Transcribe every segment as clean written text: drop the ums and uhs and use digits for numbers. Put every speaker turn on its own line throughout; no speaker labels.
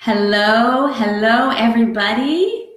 Hello, everybody.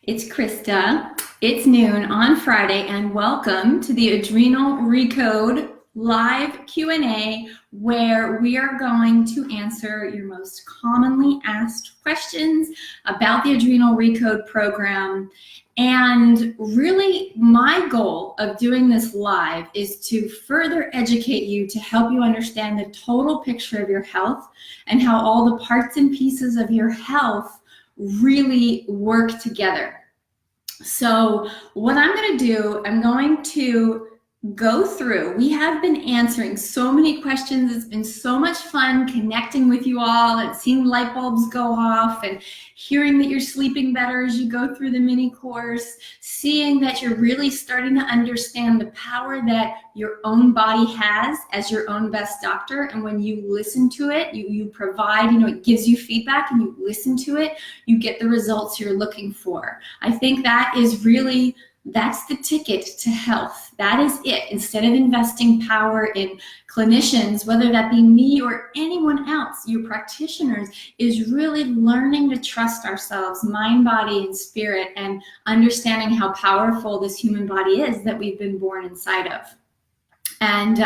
It's Krista. It's noon on Friday, and welcome to the Adrenal ReCode live Q&A, where we are going to answer your most commonly asked questions about the Adrenal ReCode program. And really, my goal of doing this live is to further educate you, to help you understand the total picture of your health and how all the parts and pieces of your health really work together. So what I'm going to do, I'm going to go through. We have been answering so many questions. It's been so much fun connecting with you all and seeing light bulbs go off and hearing that you're sleeping better as you go through the mini course, seeing that you're really starting to understand the power that your own body has as your own best doctor. And when you listen to it, you provide, it gives you feedback, and you listen to it, you get the results you're looking for. I think that is really, that's the ticket to health. That is it. Instead of investing power in clinicians, whether that be me or anyone else, your practitioners, is really learning to trust ourselves, mind, body, and spirit, and understanding how powerful this human body is that we've been born inside of. And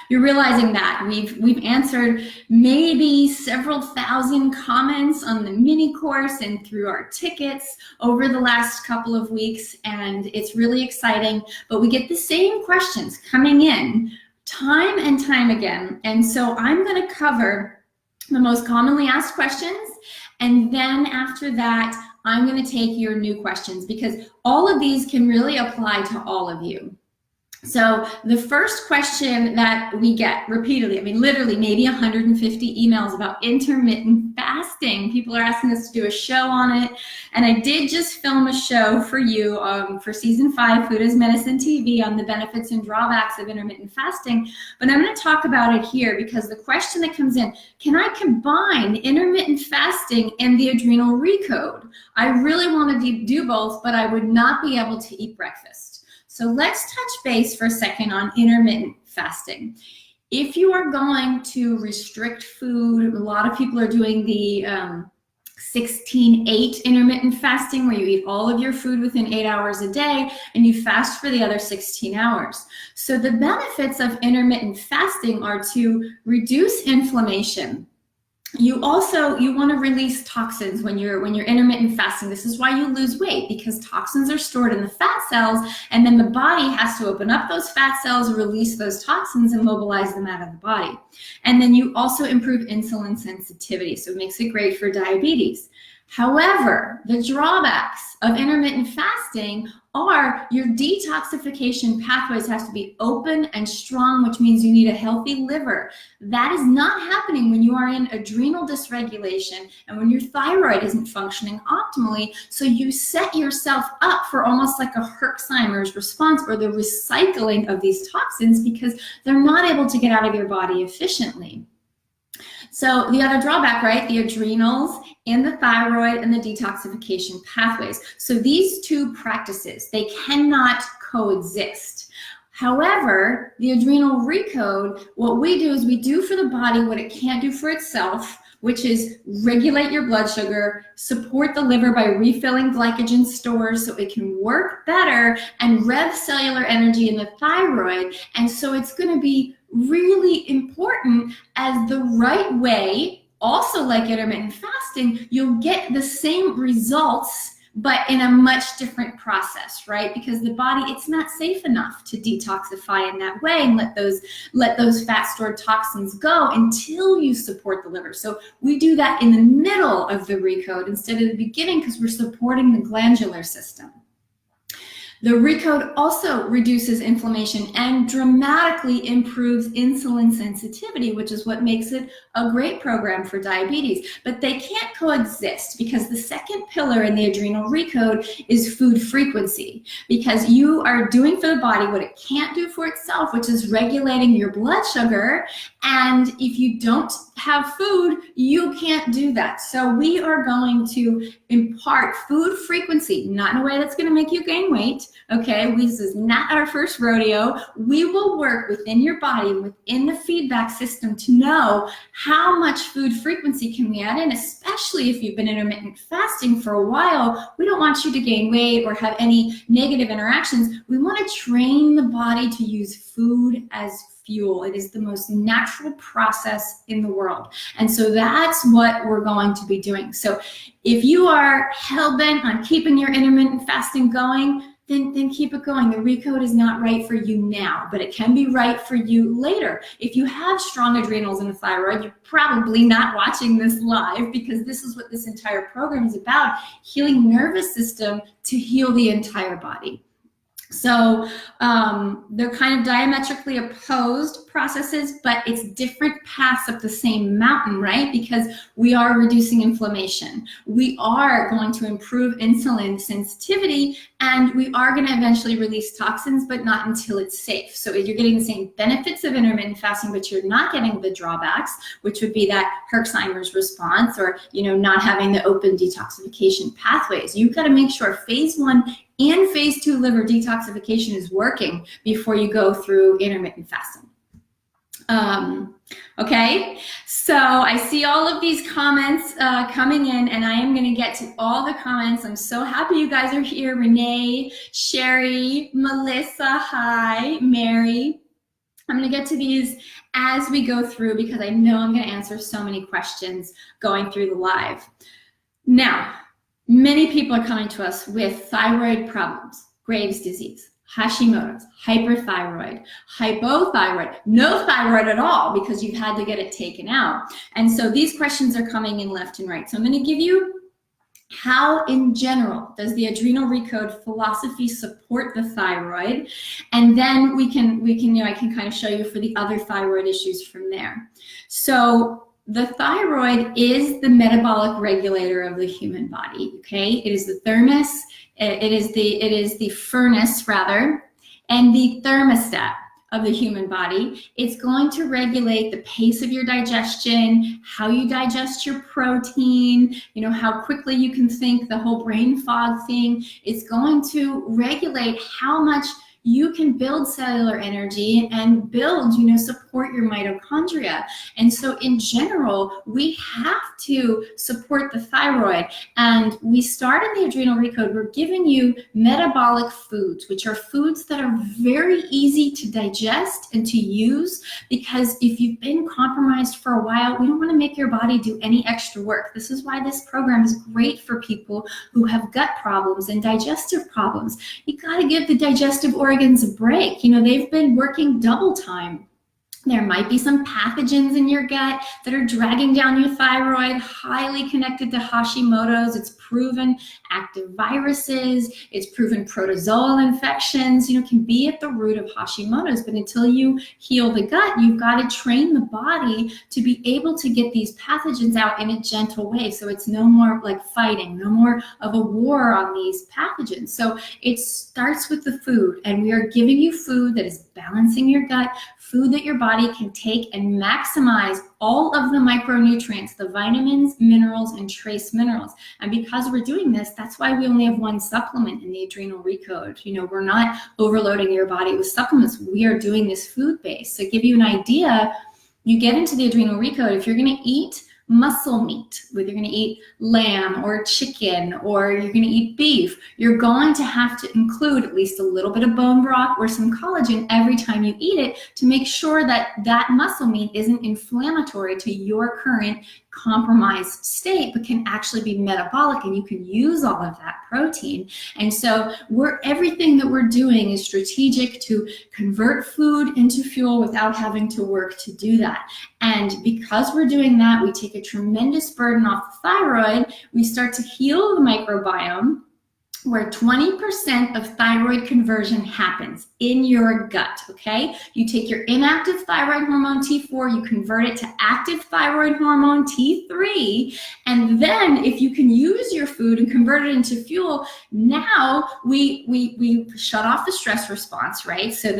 you're realizing that we've answered maybe several thousand comments on the mini course and through our tickets over the last couple of weeks, and it's really exciting. But we get the same questions coming in time and time again, and so I'm going to cover the most commonly asked questions, and then after that I'm going to take your new questions, because all of these can really apply to all of you. So the first question that we get repeatedly, literally maybe 150 emails about intermittent fasting. People are asking us to do a show on it. And I did just film a show for you for season 5, Food as Medicine TV, on the benefits and drawbacks of intermittent fasting. But I'm going to talk about it here because the question that comes in, can I combine intermittent fasting and the Adrenal ReCode? I really want to do both, but I would not be able to eat breakfast. So let's touch base for a second on intermittent fasting. If you are going to restrict food, a lot of people are doing the 16-8 intermittent fasting, where you eat all of your food within 8 hours a day and you fast for the other 16 hours. So the benefits of intermittent fasting are to reduce inflammation. You want to release toxins when you're intermittent fasting. This is why you lose weight, because toxins are stored in the fat cells, and then the body has to open up those fat cells, release those toxins, and mobilize them out of the body. And then you also improve insulin sensitivity, so it makes it great for diabetes. However, the drawbacks of intermittent fasting are your detoxification pathways have to be open and strong, which means you need a healthy liver. That is not happening when you are in adrenal dysregulation and when your thyroid isn't functioning optimally. So you set yourself up for almost like a Herxheimer's response, or the recycling of these toxins, because they're not able to get out of your body efficiently. So the other drawback, right? The adrenals and the thyroid and the detoxification pathways. So these two practices, they cannot coexist. However, the Adrenal ReCode, what we do is we do for the body what it can't do for itself, which is regulate your blood sugar, support the liver by refilling glycogen stores so it can work better, and rev cellular energy in the thyroid. And so it's going to be really important as the right way. Also, like intermittent fasting, you'll get the same results, but in a much different process, right? Because the body, it's not safe enough to detoxify in that way and let those fat stored toxins go until you support the liver. So we do that in the middle of the ReCode instead of the beginning, because we're supporting the glandular system. The ReCode also reduces inflammation and dramatically improves insulin sensitivity, which is what makes it a great program for diabetes. But they can't coexist, because the second pillar in the Adrenal ReCode is food frequency, because you are doing for the body what it can't do for itself, which is regulating your blood sugar. And if you don't have food, you can't do that. So we are going to impart food frequency, not in a way that's going to make you gain weight. Okay, this is not our first rodeo. We will work within your body and within the feedback system to know how much food frequency can we add in, especially especially if you've been intermittent fasting for a while, we don't want you to gain weight or have any negative interactions. We want to train the body to use food as fuel. It is the most natural process in the world. And so that's what we're going to be doing. So if you are hell-bent on keeping your intermittent fasting going, then keep it going. The ReCode is not right for you now, but it can be right for you later. If you have strong adrenals and a thyroid, you're probably not watching this live, because this is what this entire program is about, healing nervous system to heal the entire body. So they're kind of diametrically opposed processes, but it's different paths up the same mountain, right? Because we are reducing inflammation. We are going to improve insulin sensitivity, and we are going to eventually release toxins, but not until it's safe. So you're getting the same benefits of intermittent fasting, but you're not getting the drawbacks, which would be that Herxheimer's response, or, you know, not having the open detoxification pathways. You've got to make sure phase 1 and phase 2 liver detoxification is working before you go through intermittent fasting. Okay, so I see all of these comments coming in, and I am going to get to all the comments. I'm so happy you guys are here. Renee, Sherry, Melissa, hi, Mary. I'm going to get to these as we go through, because I know I'm going to answer so many questions going through the live. Now, many people are coming to us with thyroid problems, Graves' disease, Hashimoto's, hyperthyroid, hypothyroid, no thyroid at all because you've had to get it taken out. And so these questions are coming in left and right. So I'm going to give you how, in general, does the Adrenal ReCode philosophy support the thyroid, and then we can I can kind of show you for the other thyroid issues from there. So the thyroid is the metabolic regulator of the human body. Okay, it is the thermos. It is the furnace, rather, and the thermostat of the human body. It's going to regulate the pace of your digestion, how you digest your protein, you know, how quickly you can think, the whole brain fog thing. It's going to regulate how much you can build cellular energy and build, you know, support your mitochondria. And so in general, we have to support the thyroid. And we start in the Adrenal ReCode, we're giving you metabolic foods, which are foods that are very easy to digest and to use, because if you've been compromised for a while, we don't want to make your body do any extra work. This is why this program is great for people who have gut problems and digestive problems. You got to give the digestive organs a break. You know, they've been working double time. There might be some pathogens in your gut that are dragging down your thyroid, highly connected to Hashimoto's. It's proven active viruses, it's proven protozoal infections, you know, can be at the root of Hashimoto's. But until you heal the gut, you've got to train the body to be able to get these pathogens out in a gentle way. So it's no more like fighting, no more of a war on these pathogens. So it starts with the food, and we are giving you food that is balancing your gut, food that your body can take and maximize all of the micronutrients, the vitamins, minerals, and trace minerals. And because we're doing this, that's why we only have one supplement in the Adrenal ReCode. You know, we're not overloading your body with supplements. We are doing this food base. So to give you an idea, you get into the Adrenal ReCode, if you're going to eat muscle meat, whether you're going to eat lamb or chicken or you're going to eat beef, you're going to have to include at least a little bit of bone broth or some collagen every time you eat it to make sure that that muscle meat isn't inflammatory to your current compromised state, but can actually be metabolic, and you can use all of that protein. And so everything that we're doing is strategic to convert food into fuel without having to work to do that. And because we're doing that, we take a tremendous burden off the thyroid. We start to heal the microbiome, where 20% of thyroid conversion happens in your gut, okay? You take your inactive thyroid hormone T4, you convert it to active thyroid hormone T3, and then if you can use your food and convert it into fuel, now we shut off the stress response, right? So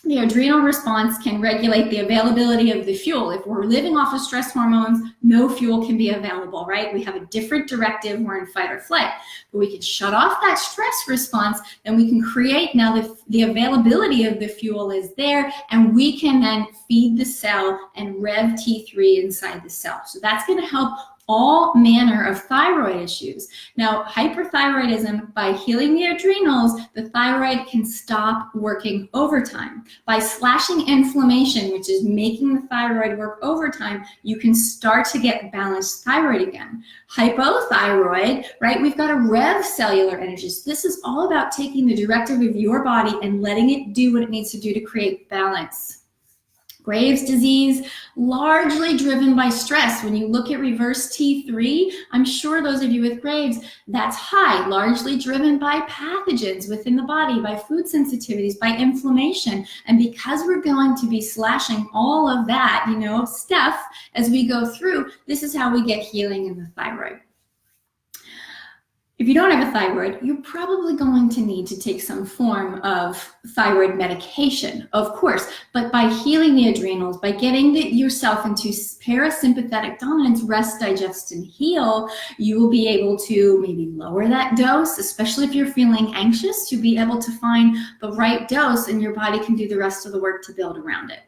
the adrenal response can regulate the availability of the fuel. If we're living off of stress hormones, no fuel can be available, right? We have a different directive. We're in fight or flight. But we can shut off that stress response, then we can create now the availability of the fuel is there, and we can then feed the cell and rev T3 inside the cell. So that's going to help all manner of thyroid issues. Now, hyperthyroidism, by healing the adrenals, the thyroid can stop working overtime. By slashing inflammation, which is making the thyroid work overtime, you can start to get balanced thyroid again. Hypothyroid, right? We've got a rev cellular energy. So this is all about taking the directive of your body and letting it do what it needs to do to create balance. Graves' disease, largely driven by stress. When you look at reverse T3, I'm sure those of you with Graves, that's high, largely driven by pathogens within the body, by food sensitivities, by inflammation. And because we're going to be slashing all of that, stuff as we go through, this is how we get healing in the thyroid. If you don't have a thyroid, you're probably going to need to take some form of thyroid medication, of course, but by healing the adrenals, by getting yourself into parasympathetic dominance, rest, digest, and heal, you will be able to maybe lower that dose, especially if you're feeling anxious, to be able to find the right dose, and your body can do the rest of the work to build around it.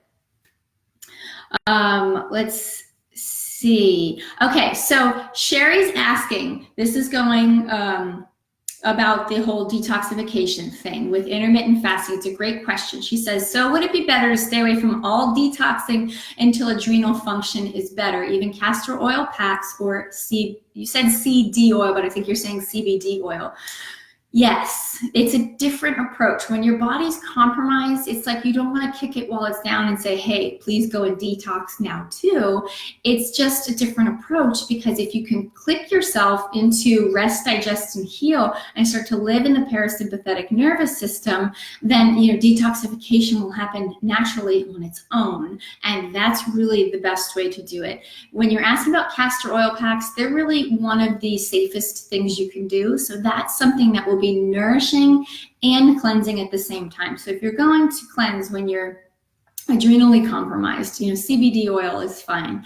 Let's see. Okay, so Sherry's asking, this is going about the whole detoxification thing with intermittent fasting. It's a great question. She says, so would it be better to stay away from all detoxing until adrenal function is better, even castor oil packs or you said CD oil, but I think you're saying CBD oil. Yes, it's a different approach. When your body's compromised, it's like you don't want to kick it while it's down and say, hey, please go and detox now too. It's just a different approach, because if you can click yourself into rest, digest, and heal and start to live in the parasympathetic nervous system, then detoxification will happen naturally on its own. And that's really the best way to do it. When you're asking about castor oil packs, they're really one of the safest things you can do. So that's something that will be nourishing and cleansing at the same time. So if you're going to cleanse when you're adrenally compromised, CBD oil is fine.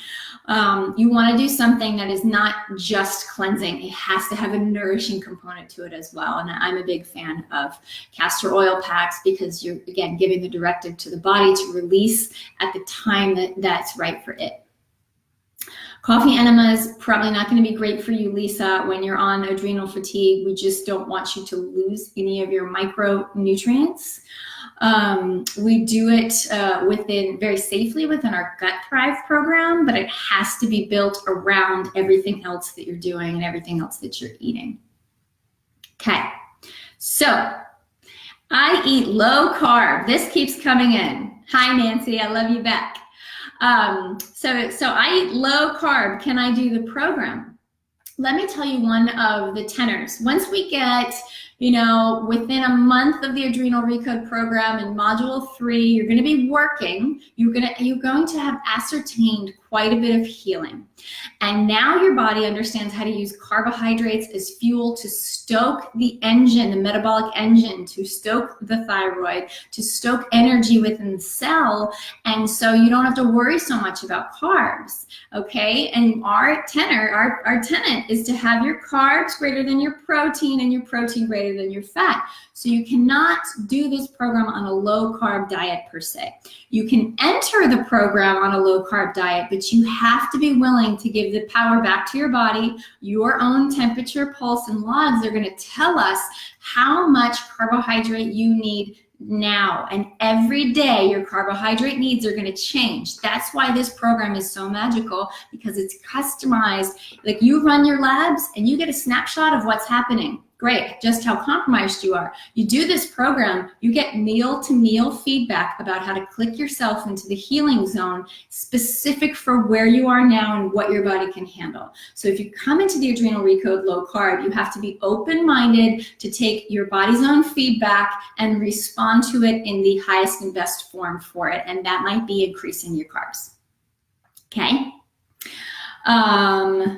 You want to do something that is not just cleansing. It has to have a nourishing component to it as well. And I'm a big fan of castor oil packs, because you're, again, giving the directive to the body to release at the time that's right for it. Coffee enemas, probably not going to be great for you, Lisa, when you're on adrenal fatigue. We just don't want you to lose any of your micronutrients. We do it very safely within our Gut Thrive program, but it has to be built around everything else that you're doing and everything else that you're eating. Okay, so I eat low carb. This keeps coming in. Hi, Nancy, I love you back. So I eat low carb. Can I do the program? Let me tell you one of the tenors. Once we get, within a month of the Adrenal ReCode program in module 3, you're going to be working. You're going to have ascertained quite a bit of healing. And now your body understands how to use carbohydrates as fuel to stoke the engine, the metabolic engine, to stoke the thyroid, to stoke energy within the cell. And so you don't have to worry so much about carbs, okay? And our tenet is to have your carbs greater than your protein and your protein greater than your fat. So you cannot do this program on a low carb diet per se. You can enter the program on a low carb diet, but you have to be willing to give the power back to your body. Your own temperature, pulse, and logs are going to tell us how much carbohydrate you need now. And every day your carbohydrate needs are going to change. That's why this program is so magical, because it's customized. Like, you run your labs and you get a snapshot of what's happening. Great, just how compromised you are. You do this program, you get meal-to-meal feedback about how to click yourself into the healing zone specific for where you are now and what your body can handle. So if you come into the Adrenal ReCode low carb, you have to be open-minded to take your body's own feedback and respond to it in the highest and best form for it. And that might be increasing your carbs. Okay? All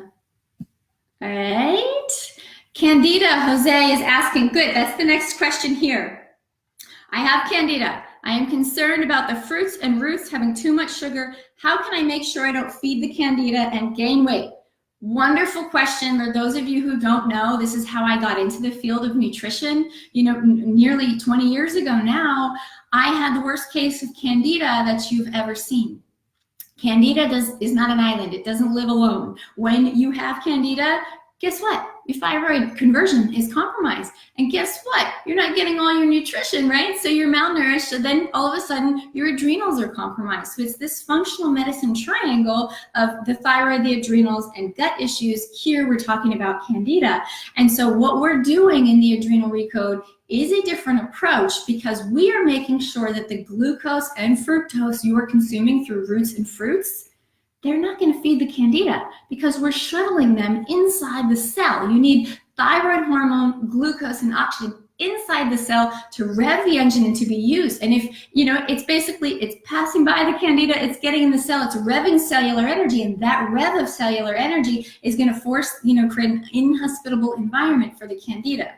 right. Candida, Jose is asking, good, that's the next question here. I have Candida. I am concerned about the fruits and roots having too much sugar. How can I make sure I don't feed the Candida and gain weight? Wonderful question. For those of you who don't know, this is how I got into the field of nutrition. Nearly 20 years ago now, I had the worst case of Candida that you've ever seen. Candida is not an island. It doesn't live alone. When you have Candida, guess what? Your thyroid conversion is compromised. And guess what? You're not getting all your nutrition, right? So you're malnourished. So then all of a sudden your adrenals are compromised. So it's this functional medicine triangle of the thyroid, the adrenals, and gut issues. Here we're talking about Candida. And so what we're doing in the Adrenal ReCode is a different approach, because we are making sure that the glucose and fructose you are consuming through roots and fruits, they're not going to feed the Candida, because we're shuttling them inside the cell. You need thyroid hormone, glucose, and oxygen inside the cell to rev the engine and to be used. And if, it's passing by the Candida, it's getting in the cell, it's revving cellular energy, and that rev of cellular energy is going to force, create an inhospitable environment for the Candida.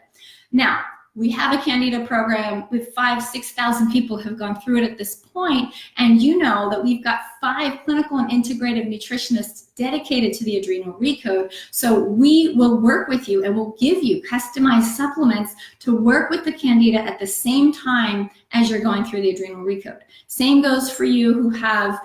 Now, we have a Candida program with 5,000-6,000 people have gone through it at this point, and you know that we've got 5 clinical and integrative nutritionists dedicated to the Adrenal ReCode. So we will work with you and we'll give you customized supplements to work with the Candida at the same time as you're going through the Adrenal ReCode. Same goes for you who have,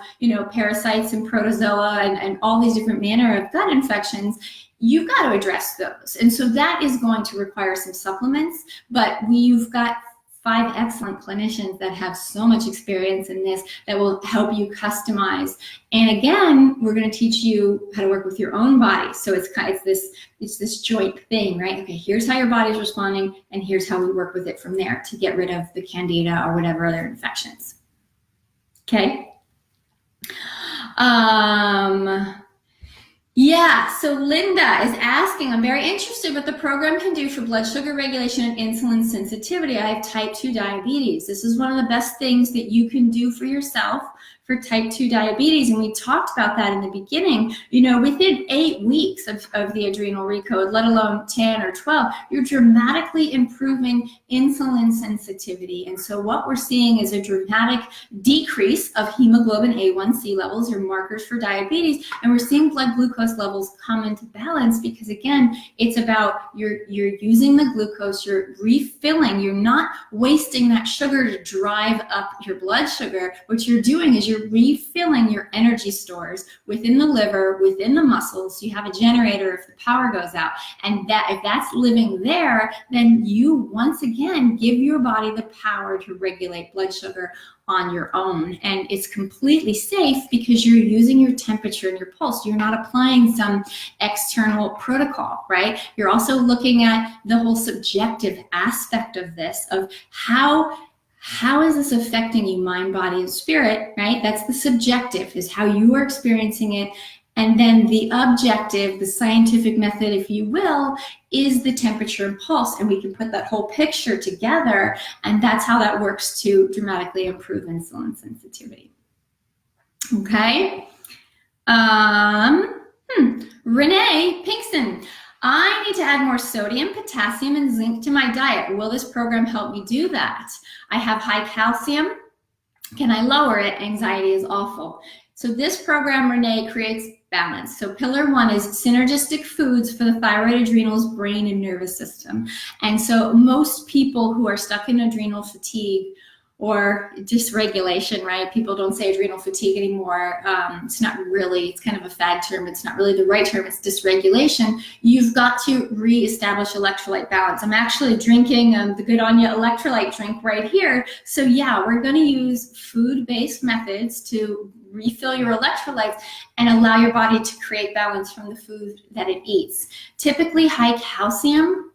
parasites and protozoa and all these different manner of gut infections. You've got to address those. And so that is going to require some supplements, but we've got 5 excellent clinicians that have so much experience in this that will help you customize. And again, we're going to teach you how to work with your own body. So it's this joint thing, right? Okay, here's how your body's responding, and here's how we work with it from there to get rid of the Candida or whatever other infections. Okay. Yeah, so Linda is asking, I'm very interested what the program can do for blood sugar regulation and insulin sensitivity. I have type 2 diabetes. This is one of the best things that you can do for yourself for type 2 diabetes, and we talked about that in the beginning. Within 8 weeks of the Adrenal ReCode, let alone 10 or 12, you're dramatically improving insulin sensitivity. And so what we're seeing is a dramatic decrease of hemoglobin A1C levels, your markers for diabetes, and we're seeing blood glucose levels come into balance, because again, it's about you're using the glucose, you're refilling, you're not wasting that sugar to drive up your blood sugar. What you're doing is you're refilling your energy stores within the liver, within the muscles. So you have a generator if the power goes out, and that if that's living there, then you once again give your body the power to regulate blood sugar on your own. And it's completely safe because you're using your temperature and your pulse. You're not applying some external protocol, right? You're also looking at the whole subjective aspect of this, of how is this affecting you, mind, body, and spirit, right? That's the subjective, is how you are experiencing it. And then the objective, the scientific method, if you will, is the temperature and pulse. And we can put that whole picture together, and that's how that works to dramatically improve insulin sensitivity. Okay. Renee Pinkston. I need to add more sodium, potassium, and zinc to my diet. Will this program help me do that? I have high calcium. Can I lower it? Anxiety is awful. So this program, Renee, creates balance. So pillar 1 is synergistic foods for the thyroid, adrenals, brain, and nervous system. And so most people who are stuck in adrenal fatigue or dysregulation, right? People don't say adrenal fatigue anymore. It's not really, it's kind of a fad term. It's not really the right term. It's dysregulation. You've got to reestablish electrolyte balance. I'm actually drinking the Good On Ya electrolyte drink right here. So yeah, we're going to use food-based methods to refill your electrolytes and allow your body to create balance from the food that it eats. Typically, high calcium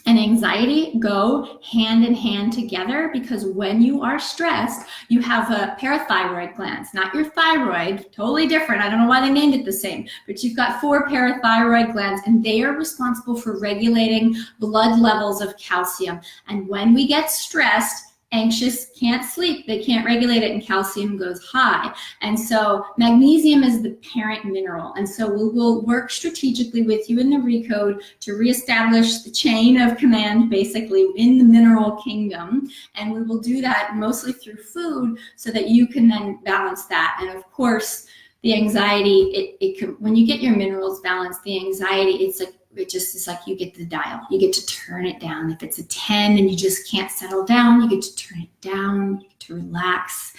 and anxiety go hand in hand together, because when you are stressed, you have a parathyroid glands, not your thyroid, totally different. I don't know why they named it the same, but you've got 4 parathyroid glands, and they are responsible for regulating blood levels of calcium. And when we get stressed, anxious, can't sleep, they can't regulate it, and calcium goes high. And so magnesium is the parent mineral. And so we will work strategically with you in the ReCode to reestablish the chain of command, basically, in the mineral kingdom. And we will do that mostly through food so that you can then balance that. And of course, the anxiety, when you get your minerals balanced, the anxiety, it's like you get the dial. You get to turn it down. If it's a 10 and you just can't settle down, you get to turn it down, you get to relax.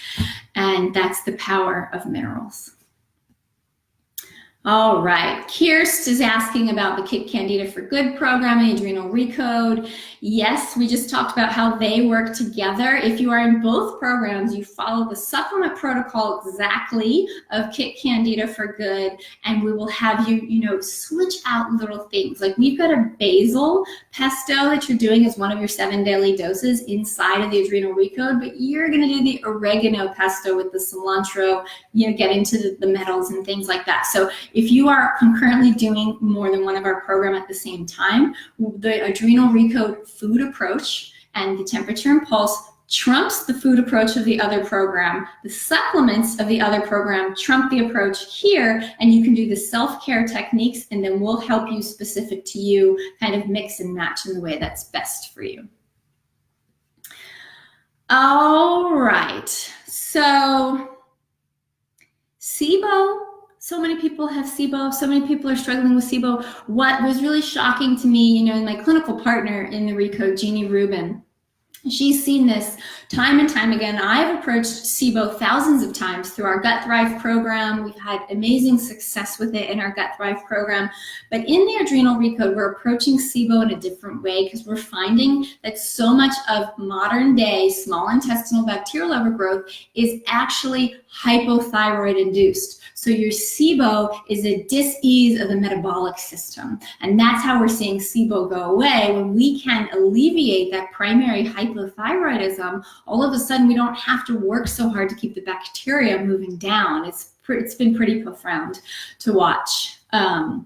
And that's the power of minerals. All right, Kirst is asking about the Kick Candida for Good program, Adrenal ReCode. Yes, we just talked about how they work together. If you are in both programs, you follow the supplement protocol exactly of Kick Candida for Good, and we will have you, switch out little things. Like we've got a basil pesto that you're doing as one of your 7 daily doses inside of the Adrenal ReCode, but you're gonna do the oregano pesto with the cilantro, get into the metals and things like that. So if you are concurrently doing more than one of our program at the same time, the Adrenal ReCode food approach and the temperature and pulse trumps the food approach of the other program. The supplements of the other program trump the approach here, and you can do the self-care techniques, and then we'll help you specific to you, kind of mix and match in the way that's best for you. All right, so SIBO. So many people have SIBO. So many people are struggling with SIBO. What was really shocking to me, my clinical partner in the ReCode, Jeannie Rubin, she's seen this time and time again. I've approached SIBO thousands of times through our Gut Thrive program. We've had amazing success with it in our Gut Thrive program. But in the Adrenal ReCode, we're approaching SIBO in a different way because we're finding that so much of modern day small intestinal bacterial overgrowth is actually hypothyroid induced. So your SIBO is a dis-ease of the metabolic system. And that's how we're seeing SIBO go away. When we can alleviate that primary hypothyroidism, all of a sudden we don't have to work so hard to keep the bacteria moving down. It's been pretty profound to watch. Okay,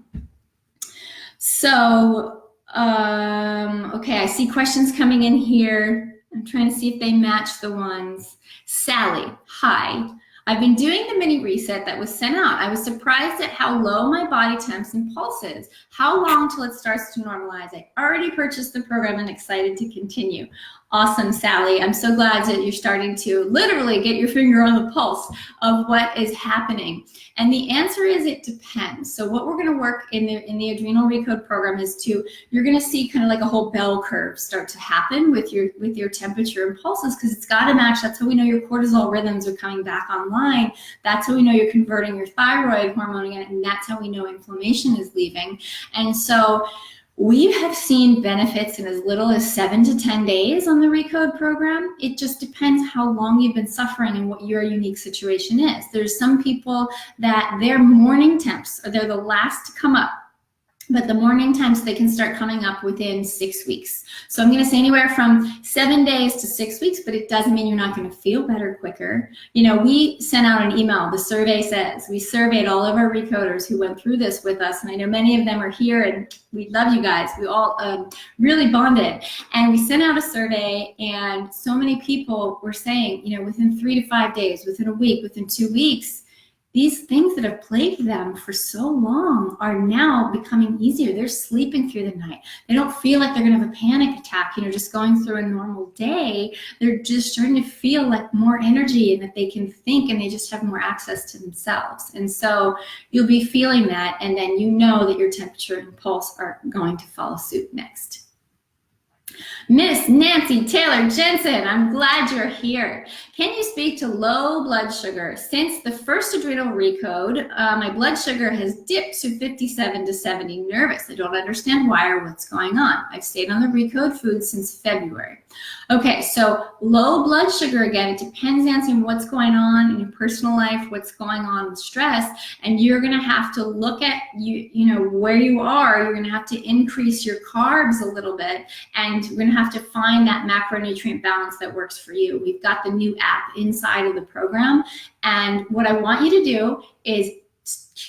I see questions coming in here. I'm trying to see if they match the ones. Sally, hi. I've been doing the mini reset that was sent out. I was surprised at how low my body temps and pulse is. How long till it starts to normalize? I already purchased the program and excited to continue. Awesome, Sally. I'm so glad that you're starting to literally get your finger on the pulse of what is happening. And the answer is it depends. So what we're going to work in the Adrenal ReCode program is you're going to see kind of like a whole bell curve start to happen with your temperature and pulses, because it's got to match. That's how we know your cortisol rhythms are coming back online. That's how we know you're converting your thyroid hormone again, and that's how we know inflammation is leaving. And so we have seen benefits in as little as 7 to 10 days on the ReCode program. It just depends how long you've been suffering and what your unique situation is. There's some people that their morning temps, they're the last to come up, but the morning temps, they can start coming up within 6 weeks. So I'm going to say anywhere from 7 days to 6 weeks, but it doesn't mean you're not going to feel better quicker. We sent out an email. The survey says we surveyed all of our recoders who went through this with us, and I know many of them are here, and we love you guys. We all really bonded, and we sent out a survey, and so many people were saying, within 3 to 5 days, within a week, within 2 weeks, these things that have plagued them for so long are now becoming easier. They're sleeping through the night. They don't feel like they're going to have a panic attack, just going through a normal day. They're just starting to feel like more energy and that they can think, and they just have more access to themselves. And so you'll be feeling that, and then that your temperature and pulse are going to follow suit next. Miss Nancy Taylor Jensen, I'm glad you're here. Can you speak to low blood sugar? Since the first Adrenal ReCode, my blood sugar has dipped to 57 to 70. Nervous. I don't understand why or what's going on. I've stayed on the ReCode food since February. Okay, so low blood sugar, again, it depends, Nancy, on what's going on in your personal life, what's going on with stress, and you're going to have to look at where you are. You're going to have to increase your carbs a little bit, and we're going to have to find that macronutrient balance that works for you. We've got the new app inside of the program, and what I want you to do is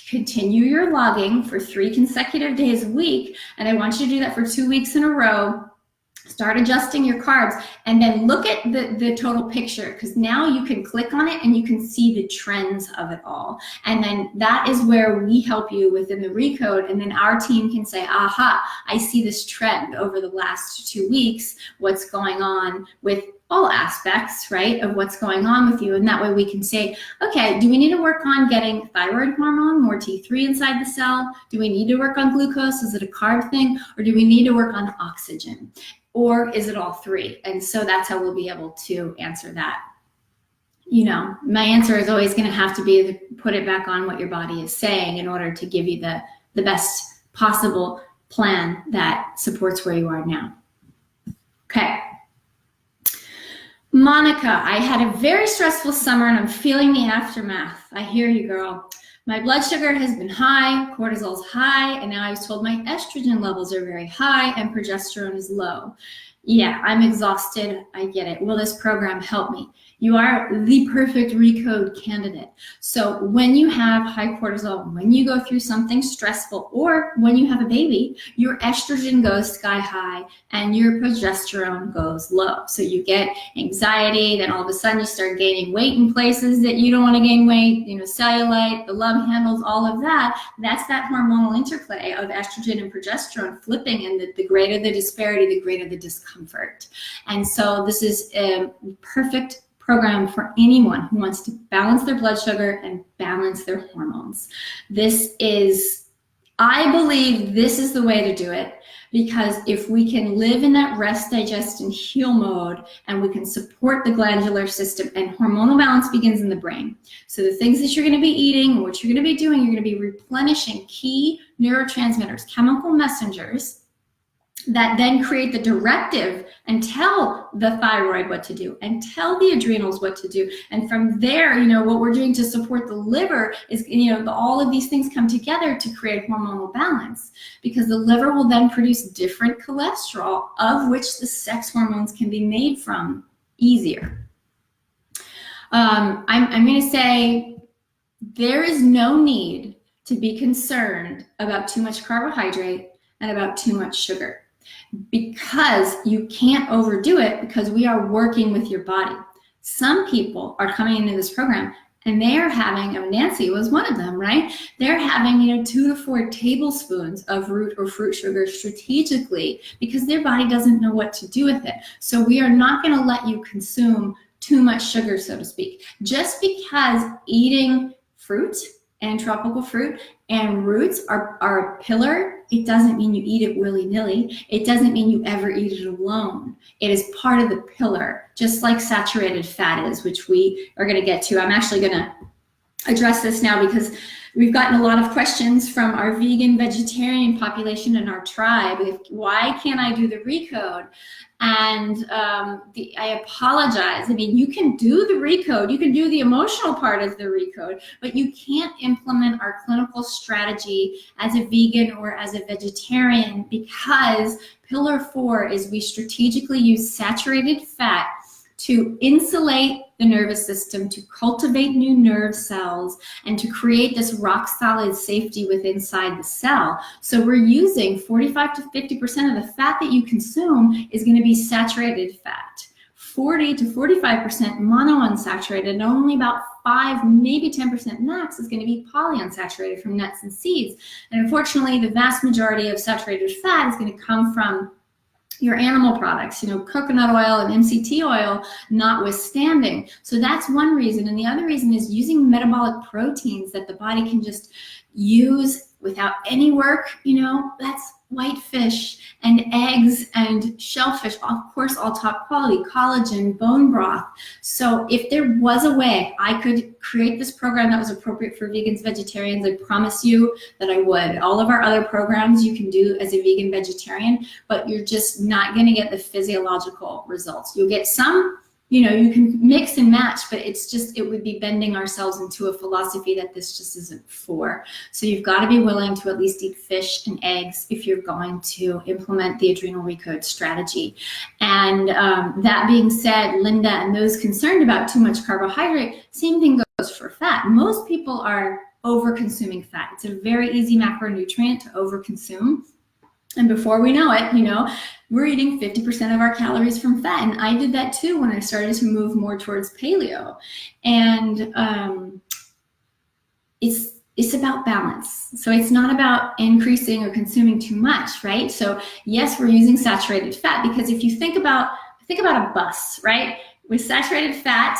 continue your logging for 3 consecutive days a week, and I want you to do that for 2 weeks in a row. Start adjusting your carbs, and then look at the total picture, because now you can click on it and you can see the trends of it all. And then that is where we help you within the ReCode, and then our team can say, aha, I see this trend over the last 2 weeks, what's going on with all aspects, right, of what's going on with you. And that way we can say, okay, do we need to work on getting thyroid hormone, more T3 inside the cell? Do we need to work on glucose? Is it a carb thing? Or do we need to work on oxygen? Or is it all 3? And so that's how we'll be able to answer that. my answer is always going to have to be to put it back on what your body is saying in order to give you the best possible plan that supports where you are now. Okay. Monica, I had a very stressful summer and I'm feeling the aftermath. I hear you, girl. My blood sugar has been high, cortisol's high, and now I was told my estrogen levels are very high and progesterone is low. Yeah, I'm exhausted. I get it. Will this program help me? You are the perfect ReCode candidate. So when you have high cortisol, when you go through something stressful, or when you have a baby, your estrogen goes sky high and your progesterone goes low. So you get anxiety, then all of a sudden you start gaining weight in places that you don't want to gain weight, cellulite, the love handles, all of that. That's that hormonal interplay of estrogen and progesterone flipping, and the greater the disparity, the greater the discomfort. And so this is a perfect program for anyone who wants to balance their blood sugar and balance their hormones. I believe this is the way to do it, because if we can live in that rest, digest, and heal mode, and we can support the glandular system, and hormonal balance begins in the brain. So the things that you're going to be eating, what you're going to be doing, you're going to be replenishing key neurotransmitters, chemical messengers, that then create the directive and tell the thyroid what to do and tell the adrenals what to do. And from there, what we're doing to support the liver is, all of these things come together to create hormonal balance, because the liver will then produce different cholesterol, of which the sex hormones can be made from easier. I'm going to say there is no need to be concerned about too much carbohydrate and about too much sugar, because you can't overdo it, because we are working with your body. Some people are coming into this program and they are having, Nancy was one of them, right? They're having, 2 to 4 tablespoons of root or fruit sugar strategically, because their body doesn't know what to do with it. So we are not going to let you consume too much sugar, so to speak. Just because eating fruit and tropical fruit and roots are a pillar, it doesn't mean you eat it willy-nilly. It doesn't mean you ever eat it alone. It is part of the pillar, just like saturated fat is, which we are going to get to. I'm actually going to address this now, because we've gotten a lot of questions from our vegan vegetarian population in our tribe. Why can't I do the ReCode? And I apologize. You can do the ReCode, you can do the emotional part of the ReCode, but you can't implement our clinical strategy as a vegan or as a vegetarian, because pillar 4 is we strategically use saturated fat to insulate the nervous system, to cultivate new nerve cells, and to create this rock solid safety within inside the cell. So we're using 45 to 50% of the fat that you consume is going to be saturated fat. 40 to 45% monounsaturated, and only about 5, maybe 10% max is going to be polyunsaturated from nuts and seeds. And unfortunately, the vast majority of saturated fat is going to come from your animal products, coconut oil and MCT oil notwithstanding. So that's one reason. And the other reason is using metabolic proteins that the body can just use without any work. That's white fish and eggs and shellfish, of course, all top quality, collagen, bone broth. So if there was a way I could create this program that was appropriate for vegans, vegetarians, I promise you that I would. All of our other programs you can do as a vegan, vegetarian, but you're just not going to get the physiological results. You'll get some, you can mix and match, but it would be bending ourselves into a philosophy that this just isn't for. So you've got to be willing to at least eat fish and eggs if you're going to implement the Adrenal ReCode strategy. And that being said, Linda, and those concerned about too much carbohydrate, same thing goes for fat. Most people are over-consuming fat. It's a very easy macronutrient to over-consume. And before we know it, we're eating 50% of our calories from fat. And I did that too when I started to move more towards paleo. And it's about balance. So it's not about increasing or consuming too much, right? So yes, we're using saturated fat, because if you think about a bus, right? With saturated fat,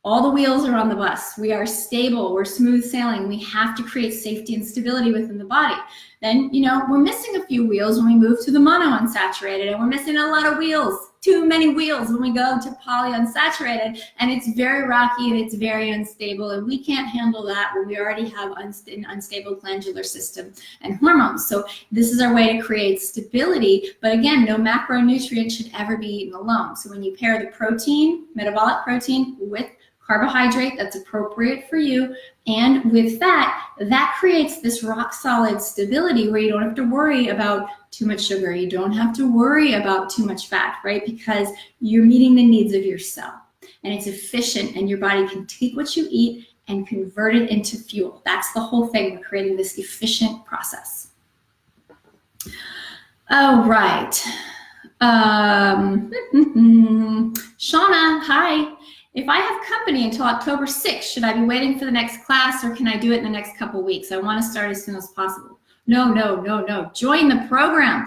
all the wheels are on the bus. We are stable, we're smooth sailing. We have to create safety and stability within the body. Then, we're missing a few wheels when we move to the monounsaturated, and we're missing a lot of wheels too many wheels when we go to polyunsaturated, and it's very rocky and it's very unstable, and we can't handle that when we already have an unstable glandular system and hormones. So this is our way to create stability, but again, no macronutrient should ever be eaten alone. So when you pair the protein, metabolic protein, with carbohydrate that's appropriate for you, and with fat, that creates this rock solid stability where you don't have to worry about too much sugar, you don't have to worry about too much fat, right? Because you're meeting the needs of your cell, and it's efficient, and your body can take what you eat and convert it into fuel. That's the whole thing. We're creating this efficient process. All right. Shauna, hi. If I have company until October 6th, should I be waiting for the next class, or can I do it in the next couple weeks? I want to start as soon as possible. No. Join the program.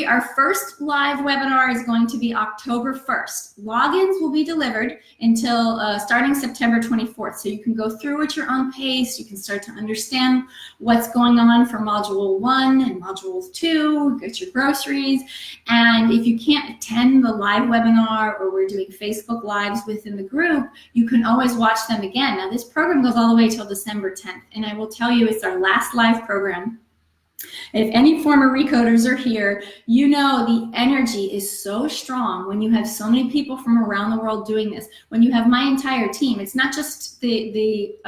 Our first live webinar is going to be October 1st. Logins will be delivered until starting September 24th. So you can go through at your own pace. You can start to understand what's going on for Module 1 and Module 2, get your groceries. And if you can't attend the live webinar, or we're doing Facebook Lives within the group, you can always watch them again. Now, this program goes all the way till December 10th. And I will tell you, it's our last live program. If any former recoders are here, you know the energy is so strong when you have so many people from around the world doing this. When you have my entire team, it's not just the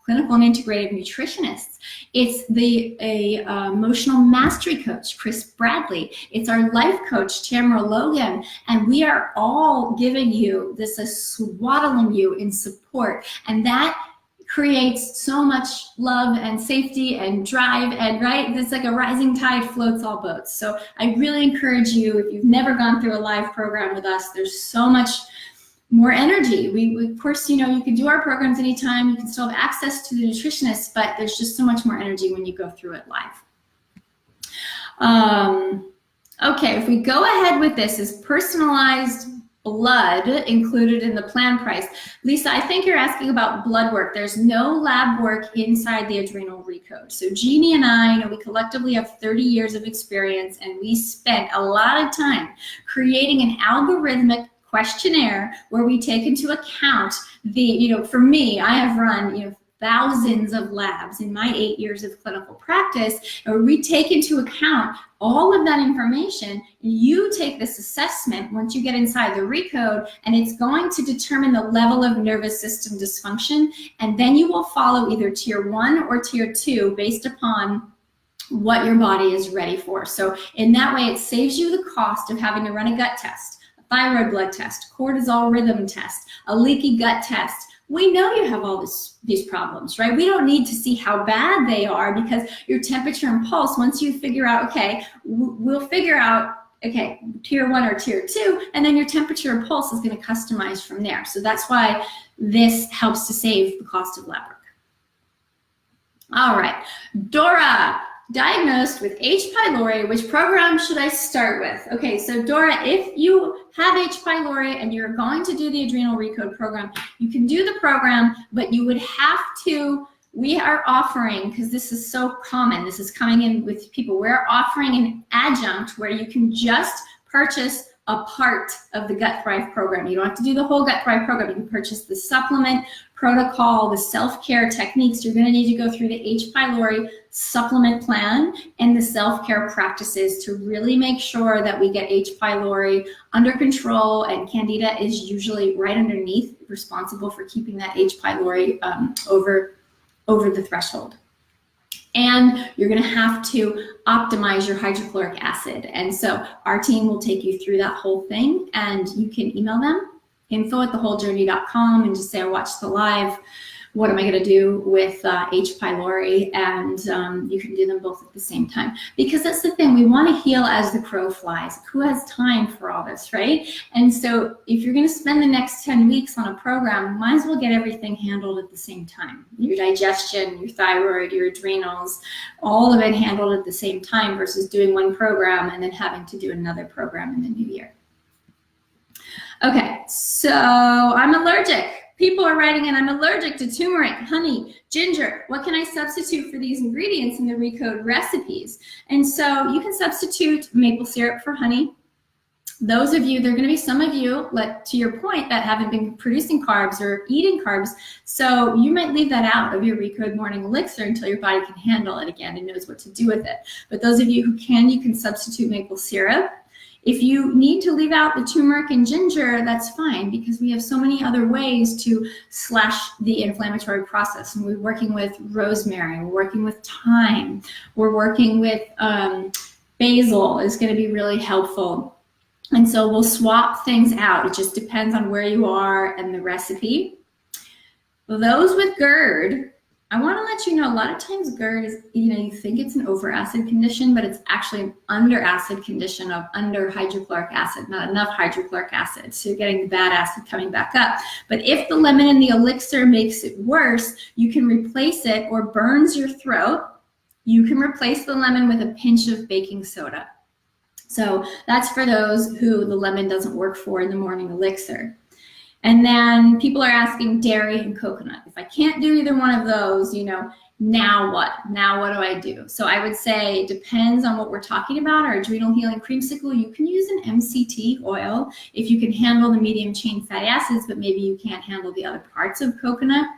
clinical and integrative nutritionists. It's the emotional mastery coach, Chris Bradley. It's our life coach, Tamara Logan. And we are all giving you this, swaddling you in support. And that creates so much love and safety and drive, and right, it's like a rising tide floats all boats. So I really encourage you, if you've never gone through a live program with us, there's so much more energy. We of course, you know, you can do our programs anytime, you can still have access to the nutritionists, but there's just so much more energy when you go through it live. Okay, if we go ahead with this, is personalized blood included in the plan price? Lisa, I think you're asking about blood work. There's no lab work inside the Adrenal ReCode. So Jeannie and I, you know, we collectively have 30 years of experience, and we spent a lot of time creating an algorithmic questionnaire where we take into account the, you know, for me, I have run, you know, thousands of labs in my 8 years of clinical practice, where we take into account all of that information. You take this assessment once you get inside the ReCode, and it's going to determine the level of nervous system dysfunction, and then you will follow either tier 1 or tier 2 based upon what your body is ready for. So in that way, it saves you the cost of having to run a gut test, a thyroid blood test, cortisol rhythm test, a leaky gut test. We know you have all these problems, right? We don't need to see how bad they are, because your temperature and pulse, once you figure out, okay, we'll figure out, okay, tier 1 or tier 2, and then your temperature and pulse is going to customize from there. So that's why this helps to save the cost of lab work. All right, Dora, diagnosed with H. pylori, which program should I start with? Okay, so Dora, if you have H. pylori and you're going to do the Adrenal ReCode program, you can do the program, but you would have to, we are offering, because this is so common, this is coming in with people, we're offering an adjunct where you can just purchase a part of the Gut Thrive program. You don't have to do the whole Gut Thrive program. You can purchase the supplement protocol, the self-care techniques. You're going to need to go through the H. pylori supplement plan and the self-care practices to really make sure that we get H. pylori under control, and Candida is usually right underneath, responsible for keeping that H. pylori over the threshold. And you're going to have to optimize your hydrochloric acid. And so our team will take you through that whole thing, and you can email them, info@thewholejourney.com, and just say, I watched the live. What am I going to do with H. pylori? And you can do them both at the same time. Because that's the thing, we want to heal as the crow flies. Who has time for all this, right? And so if you're going to spend the next 10 weeks on a program, might as well get everything handled at the same time. Your digestion, your thyroid, your adrenals, all of it handled at the same time, versus doing one program and then having to do another program in the new year. Okay, so I'm allergic. People are writing in, I'm allergic to turmeric, honey, ginger. What can I substitute for these ingredients in the ReCode recipes? And so you can substitute maple syrup for honey. Those of you, there are going to be some of you, to your point, that haven't been producing carbs or eating carbs. So you might leave that out of your ReCode morning elixir until your body can handle it again and knows what to do with it. But those of you who can, you can substitute maple syrup. If you need to leave out the turmeric and ginger, that's fine, because we have so many other ways to slash the inflammatory process. And we're working with rosemary, we're working with thyme, we're working with basil is going to be really helpful. And so we'll swap things out. It just depends on where you are and the recipe. Those with GERD, I want to let you know, a lot of times GERD is, you think it's an over-acid condition, but it's actually an under-acid condition of under hydrochloric acid, not enough hydrochloric acid. So you're getting the bad acid coming back up. But if the lemon in the elixir makes it worse, you can replace it, or burns your throat, you can replace the lemon with a pinch of baking soda. So that's for those who the lemon doesn't work for in the morning elixir. And then people are asking dairy and coconut. If I can't do either one of those, now what? Now what do I do? So I would say it depends on what we're talking about. Our adrenal healing creamsicle, you can use an MCT oil if you can handle the medium chain fatty acids, but maybe you can't handle the other parts of coconut.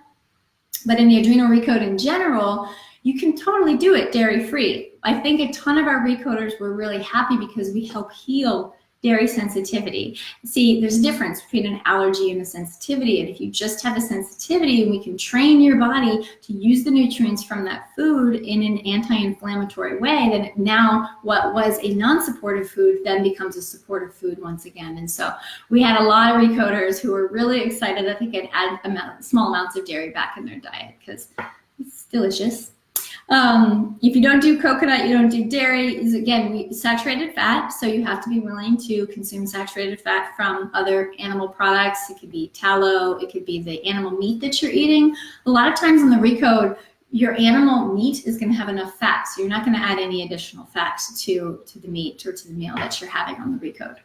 But in the Adrenal ReCode in general, you can totally do it dairy-free. I think a ton of our recoders were really happy because we help heal dairy sensitivity. See, there's a difference between an allergy and a sensitivity, and if you just have a sensitivity and we can train your body to use the nutrients from that food in an anti-inflammatory way, then now what was a non-supportive food then becomes a supportive food once again. And so we had a lot of recoders who were really excited that they could add small amounts of dairy back in their diet because it's delicious. If you don't do coconut, you don't do dairy, is again, saturated fat. So you have to be willing to consume saturated fat from other animal products. It could be tallow, it could be the animal meat that you're eating. A lot of times on the ReCode, your animal meat is going to have enough fat. So you're not going to add any additional fat to the meat or to the meal that you're having on the ReCode.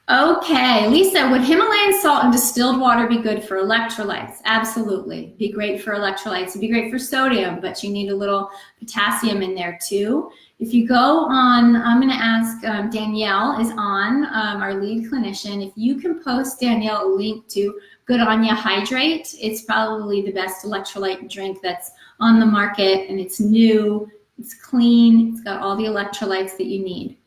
Okay, Lisa, would Himalayan salt and distilled water be good for electrolytes? Absolutely, be great for electrolytes. It'd be great for sodium, but you need a little potassium in there too. If you go on, I'm going to ask Danielle is on, our lead clinician. If you can post, Danielle, a link to Good On Ya Hydrate. It's probably the best electrolyte drink that's on the market, and it's new, it's clean, it's got all the electrolytes that you need.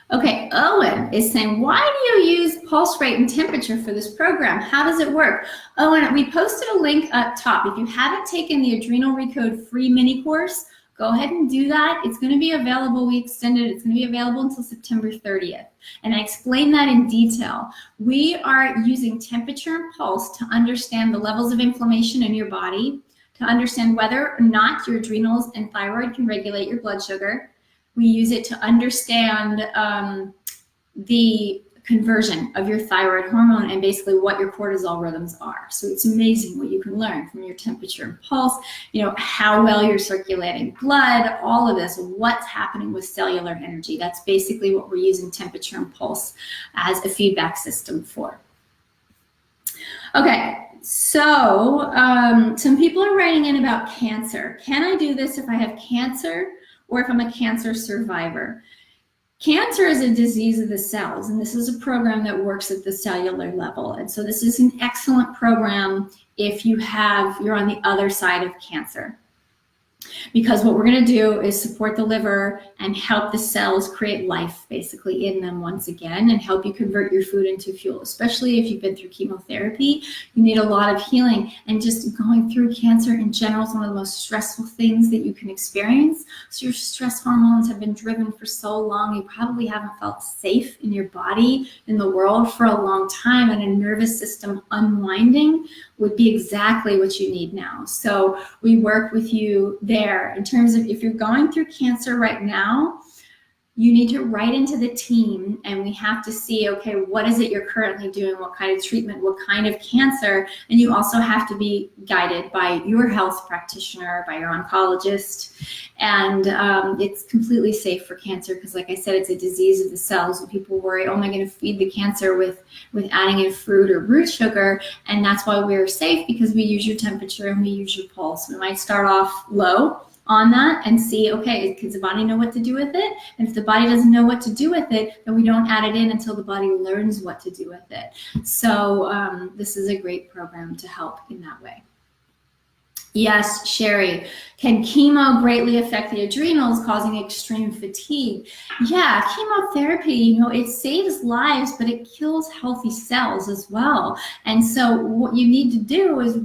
Okay, Owen is saying, why do you use pulse rate and temperature for this program? How does it work? Owen, we posted a link up top. If you haven't taken the Adrenal ReCode free mini course, go ahead and do that. It's going to be available. We extended it. It's going to be available until September 30th. And I explained that in detail. We are using temperature and pulse to understand the levels of inflammation in your body, to understand whether or not your adrenals and thyroid can regulate your blood sugar. We use it to understand the conversion of your thyroid hormone and basically what your cortisol rhythms are. So it's amazing what you can learn from your temperature and pulse, how well you're circulating blood, all of this, what's happening with cellular energy. That's basically what we're using temperature and pulse as a feedback system for. Okay. So some people are writing in about cancer. Can I do this if I have cancer or if I'm a cancer survivor? Cancer is a disease of the cells, and this is a program that works at the cellular level. And so this is an excellent program if you're on the other side of cancer. Because what we're going to do is support the liver and help the cells create life basically in them once again, and help you convert your food into fuel, especially if you've been through chemotherapy. You need a lot of healing, and just going through cancer in general is one of the most stressful things that you can experience. So your stress hormones have been driven for so long, you probably haven't felt safe in your body, in the world for a long time, and a nervous system unwinding would be exactly what you need now. So we work with you there in terms of if you're going through cancer right now, you need to write into the team, and we have to see, okay, what is it you're currently doing? What kind of treatment? What kind of cancer? And you also have to be guided by your health practitioner, by your oncologist. And it's completely safe for cancer because, like I said, it's a disease of the cells. And people worry, oh, am I going to feed the cancer with adding in fruit or root sugar? And that's why we're safe, because we use your temperature and we use your pulse. We might start off low on that and see, okay, does the body know what to do with it? And if the body doesn't know what to do with it, then we don't add it in until the body learns what to do with it. So this is a great program to help in that way. Yes, Sherry, can chemo greatly affect the adrenals, causing extreme fatigue? Yeah, chemotherapy, it saves lives, but it kills healthy cells as well. And so what you need to do is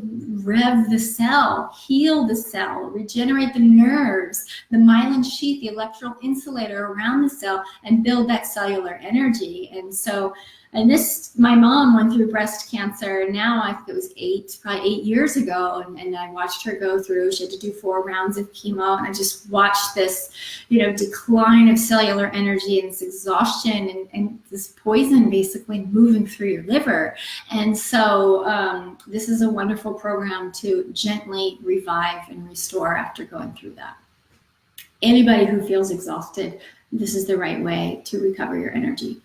rev the cell, heal the cell, regenerate the nerves, the myelin sheath, the electrical insulator around the cell, and build that cellular energy. And so, my mom went through breast cancer. Now I think it was probably 8 years ago, and I watched her go through. She had to do 4 rounds of chemo, and I just watched this, decline of cellular energy and this exhaustion and this poison basically moving through your liver. And so this is a wonderful program to gently revive and restore after going through that. Anybody who feels exhausted, this is the right way to recover your energy.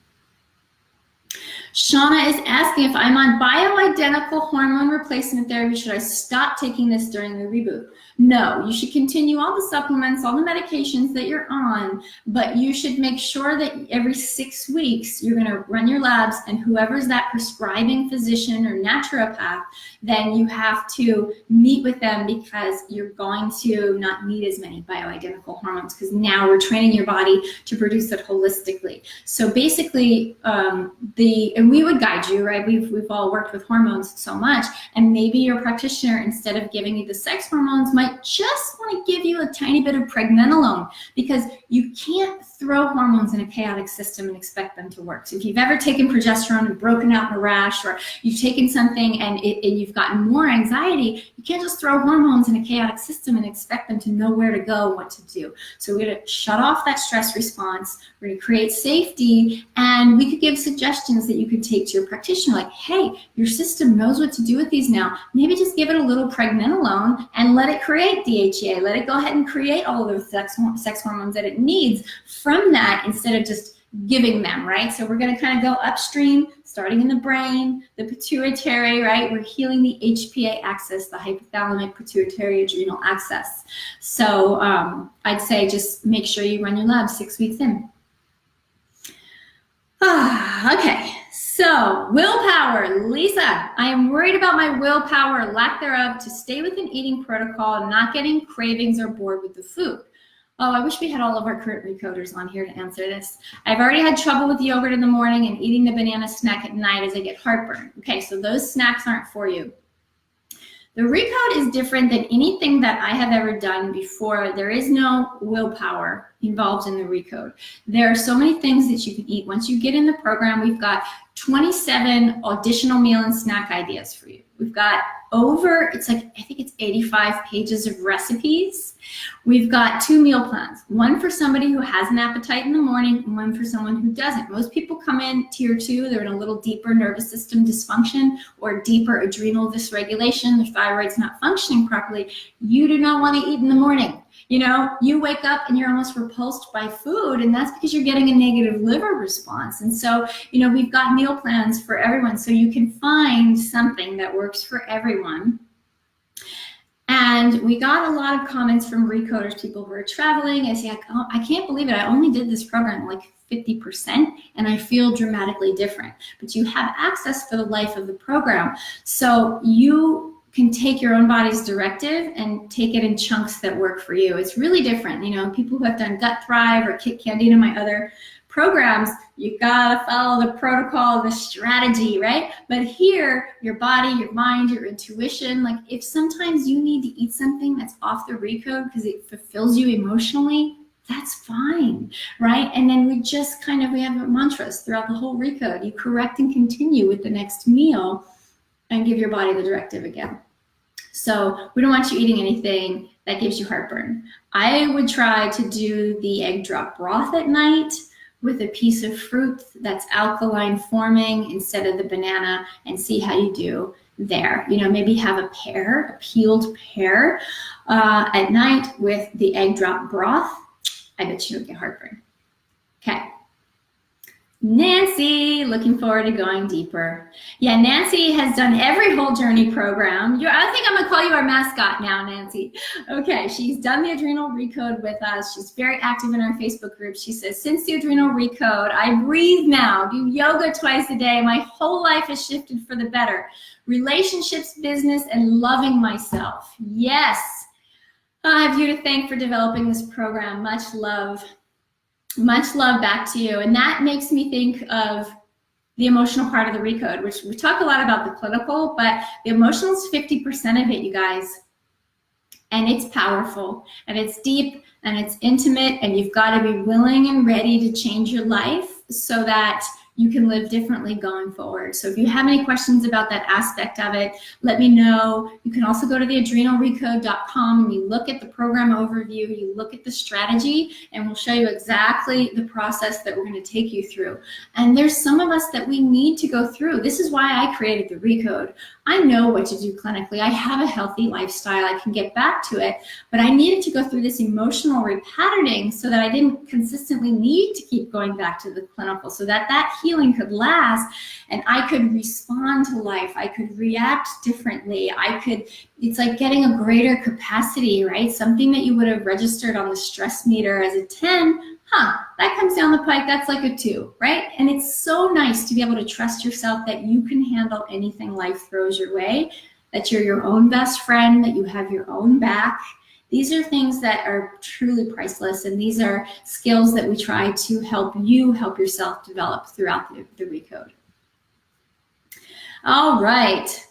Shauna is asking, if I'm on bioidentical hormone replacement therapy, should I stop taking this during the reboot? No, you should continue all the supplements, all the medications that you're on, but you should make sure that every 6 weeks you're going to run your labs, and whoever's that prescribing physician or naturopath, then you have to meet with them, because you're going to not need as many bioidentical hormones, because now we're training your body to produce it holistically. So basically, and we would guide you, right? We've all worked with hormones so much, and maybe your practitioner, instead of giving you the sex hormones, might just want to give you a tiny bit of pregnenolone, because you can't throw hormones in a chaotic system and expect them to work. So if you've ever taken progesterone and broken out in a rash, or you've taken something and you've gotten more anxiety, you can't just throw hormones in a chaotic system and expect them to know where to go and what to do. So we're going to shut off that stress response. We're going to create safety, and we could give suggestions that you could take to your practitioner, like, hey, your system knows what to do with these now. Maybe just give it a little pregnenolone and let it create DHEA. Let it go ahead and create all of those sex hormones that it needs from that, instead of just giving them, right? So we're going to kind of go upstream, starting in the brain, the pituitary, right? We're healing the HPA axis, the hypothalamic pituitary adrenal axis. So I'd say just make sure you run your lab 6 weeks in. Okay, so willpower. Lisa, I am worried about my willpower, lack thereof, to stay with an eating protocol, not getting cravings or bored with the food. Oh, I wish we had all of our current recoders on here to answer this. I've already had trouble with yogurt in the morning and eating the banana snack at night as I get heartburn. Okay, so those snacks aren't for you. The recode is different than anything that I have ever done before. There is no willpower involved in the recode. There are so many things that you can eat. Once you get in the program, we've got 27 additional meal and snack ideas for you. We've got I think it's 85 pages of recipes. We've got 2 meal plans, one for somebody who has an appetite in the morning and one for someone who doesn't. Most people come in tier 2, they're in a little deeper nervous system dysfunction or deeper adrenal dysregulation, their thyroid's not functioning properly. You do not want to eat in the morning. You wake up and you're almost repulsed by food, and that's because you're getting a negative liver response. And so, we've got meal plans for everyone, so you can find something that works for everyone. And we got a lot of comments from recoders, people who are traveling. I say, oh, I can't believe it. I only did this program like 50% and I feel dramatically different. But you have access for the life of the program. So you can take your own body's directive and take it in chunks that work for you. It's really different. People who have done Gut Thrive or Kick Candida, my other programs, you gotta follow the protocol, the strategy, right? But here, your body, your mind, your intuition, like if sometimes you need to eat something that's off the recode because it fulfills you emotionally, that's fine, right? And then we have mantras throughout the whole recode. You correct and continue with the next meal and give your body the directive again. So we don't want you eating anything that gives you heartburn. I would try to do the egg drop broth at night with a piece of fruit that's alkaline forming instead of the banana, and see how you do there. Maybe have a peeled pear at night with the egg drop broth. I bet you don't get heartburn. Okay. Nancy, looking forward to going deeper. Yeah, Nancy has done every whole journey program. I think I'm gonna call you our mascot now, Nancy. Okay, she's done the Adrenal ReCode with us. She's very active in our Facebook group. She says, since the Adrenal ReCode, I breathe now, do yoga twice a day. My whole life has shifted for the better. Relationships, business, and loving myself. Yes, I have you to thank for developing this program. Much love. Much love back to you. And that makes me think of the emotional part of the ReCode, which we talk a lot about the clinical, but the emotional is 50% of it, you guys. And it's powerful, and it's deep, and it's intimate, and you've got to be willing and ready to change your life so that you can live differently going forward. So if you have any questions about that aspect of it, let me know. You can also go to the adrenalrecode.com and you look at the program overview, you look at the strategy, and we'll show you exactly the process that we're going to take you through. And there's some of us that we need to go through. This is why I created the ReCode. I know what to do clinically. I have a healthy lifestyle. I can get back to it, but I needed to go through this emotional repatterning so that I didn't consistently need to keep going back to the clinical, so that that healing could last and I could respond to life. I could react differently. It's like getting a greater capacity, right? Something that you would have registered on the stress meter as a 10, that comes down the pike, that's like a 2, right? And it's so nice to be able to trust yourself that you can handle anything life throws your way, that you're your own best friend, that you have your own back. These are things that are truly priceless, and these are skills that we try to help you help yourself develop throughout the ReCode. All right.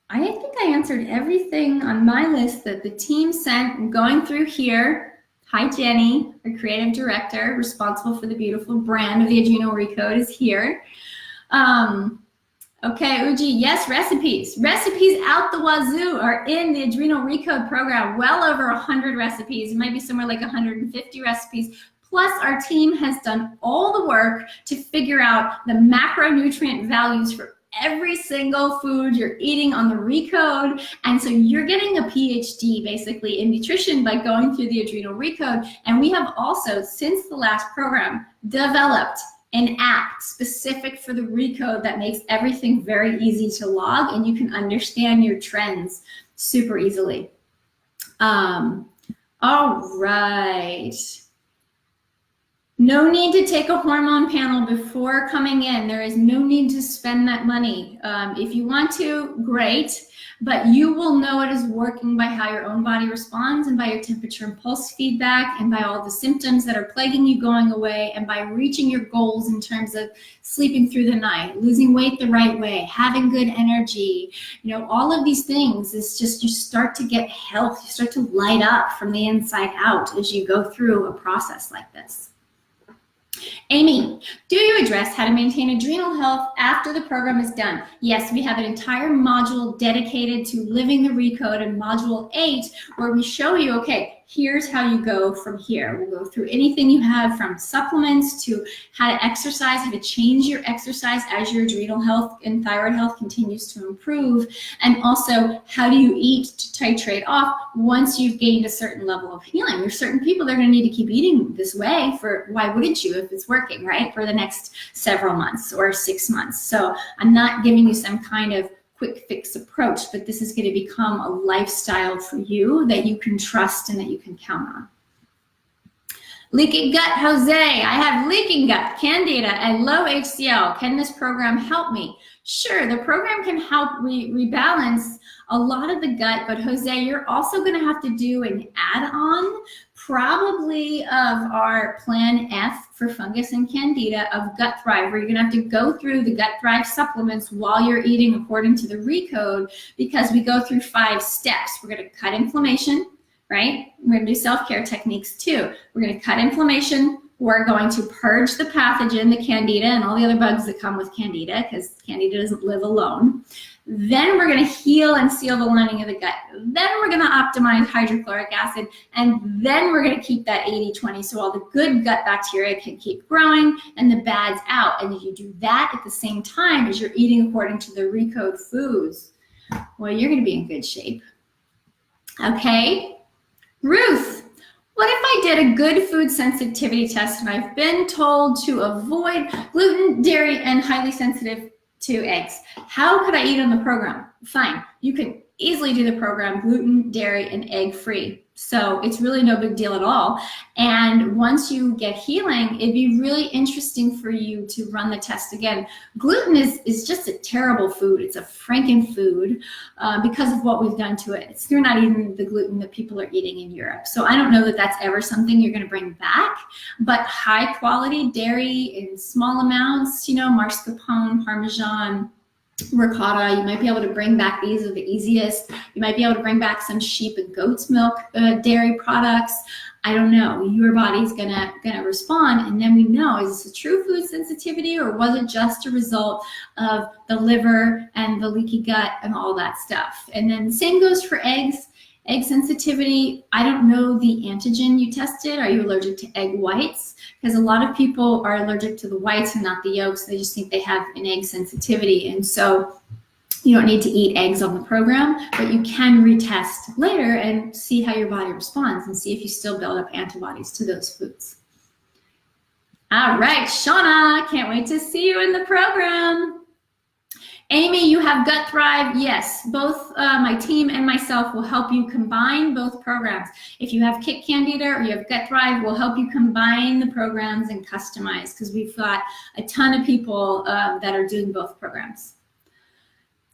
I think I answered everything on my list that the team sent. I'm going through here. Hi, Jenny, our creative director, responsible for the beautiful brand of the Adrenal ReCode, is here. Okay, Uji, yes, recipes. Recipes out the wazoo are in the Adrenal ReCode program. Well over 100 recipes. It might be somewhere like 150 recipes. Plus, our team has done all the work to figure out the macronutrient values for every single food you're eating on the ReCode. And so you're getting a PhD basically in nutrition by going through the Adrenal ReCode. And we have also, since the last program, developed an app specific for the ReCode that makes everything very easy to log, and you can understand your trends super easily. All right. No need to take a hormone panel before coming in. There is no need to spend that money. If you want to, great, but you will know it is working by how your own body responds, and by your temperature and pulse feedback, and by all the symptoms that are plaguing you going away, and by reaching your goals in terms of sleeping through the night, losing weight the right way, having good energy. You know, all of these things is just, you start to get health, you start to light up from the inside out as you go through a process like this. Amy, do you address how to maintain adrenal health after the program is done? Yes, we have an entire module dedicated to living the ReCode, in module 8, where we show you, okay, here's how you go from here. We'll go through anything you have, from supplements to how to exercise, how to change your exercise as your adrenal health and thyroid health continues to improve, and also how do you eat to titrate off once you've gained a certain level of healing. There's certain people that are going to need to keep eating this way for, why wouldn't you if it's working, right, for the next several months or 6 months. So I'm not giving you some kind of quick fix approach, but this is going to become a lifestyle for you that you can trust and that you can count on. Leaky gut, Jose. I have leaking gut, Candida, and low HCL. Can this program help me? Sure, the program can help rebalance a lot of the gut, but Jose, you're also going to have to do an add-on, probably of our Plan F for fungus and Candida, of Gut Thrive, where you're going to have to go through the Gut Thrive supplements while you're eating according to the ReCode, because we go through 5 steps. We're going to cut inflammation, right? We're going to do self-care techniques too. We're going to cut inflammation. We're going to purge the pathogen, the Candida, and all the other bugs that come with Candida, because Candida doesn't live alone. Then we're going to heal and seal the lining of the gut. Then we're going to optimize hydrochloric acid, and then we're going to keep that 80-20 so all the good gut bacteria can keep growing and the bad's out. And if you do that at the same time as you're eating according to the ReCode foods, well, you're going to be in good shape. Okay, Ruth. What if I did a good food sensitivity test, and I've been told to avoid gluten, dairy, and highly sensitive to eggs. How could I eat on the program? Fine, you can easily do the program gluten, dairy, and egg free. So it's really no big deal at all. And once you get healing, it'd be really interesting for you to run the test again. Gluten is just a terrible food. It's a Franken food because of what we've done to it. You're not eating the gluten that people are eating in Europe. So I don't know that that's ever something you're going to bring back, but high quality dairy in small amounts, you know, mascarpone, Parmesan, ricotta, you might be able to bring back. These are the easiest. You might be able to bring back some sheep and goat's milk dairy products. I don't know. Your body's gonna respond, and then we know, is this a true food sensitivity, or was it just a result of the liver and the leaky gut and all that stuff? And then the same goes for eggs. Egg sensitivity, I don't know the antigen you tested. Are you allergic to egg whites? Because a lot of people are allergic to the whites and not the yolks. They just think they have an egg sensitivity. And so you don't need to eat eggs on the program, but you can retest later and see how your body responds and see if you still build up antibodies to those foods. All right, Shauna, can't wait to see you in the program. Amy, you have Gut Thrive. Yes, both my team and myself will help you combine both programs. If you have Kick Candida or you have Gut Thrive, we'll help you combine the programs and customize, because we've got a ton of people that are doing both programs.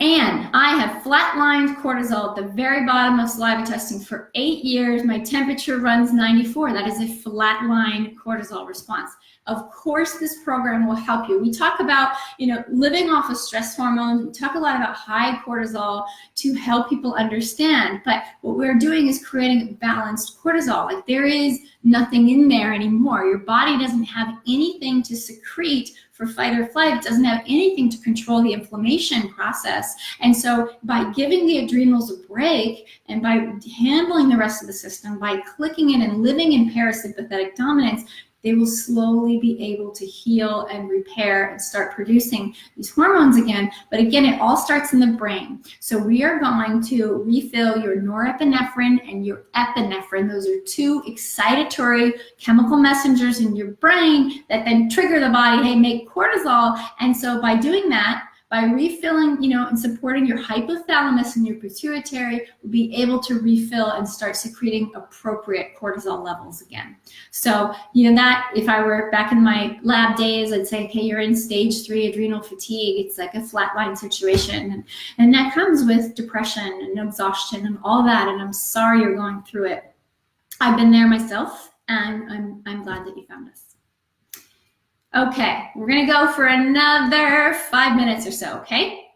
And I have flatlined cortisol at the very bottom of saliva testing for 8 years. My temperature runs 94. That is a flatline cortisol response. Of course, this program will help you. We talk about, you know, living off of stress hormones. We talk a lot about high cortisol to help people understand. But what we're doing is creating balanced cortisol. Like, there is nothing in there anymore. Your body doesn't have anything to secrete for fight or flight. It doesn't have anything to control the inflammation process. And so by giving the adrenals a break and by handling the rest of the system, by clicking in and living in parasympathetic dominance, they will slowly be able to heal and repair and start producing these hormones again. But again, it all starts in the brain. So we are going to refill your norepinephrine and your epinephrine. Those are two excitatory chemical messengers in your brain that then trigger the body, hey, make cortisol. And so by doing that, by refilling, you know, and supporting your hypothalamus and your pituitary, we'll be able to refill and start secreting appropriate cortisol levels again. So, you know, that if I were back in my lab days, I'd say, okay, you're in stage 3 adrenal fatigue. It's like a flatline situation. And that comes with depression and exhaustion and all that. And I'm sorry you're going through it. I've been there myself, and I'm glad that you found us. Okay, we're gonna go for another 5 minutes or so, okay?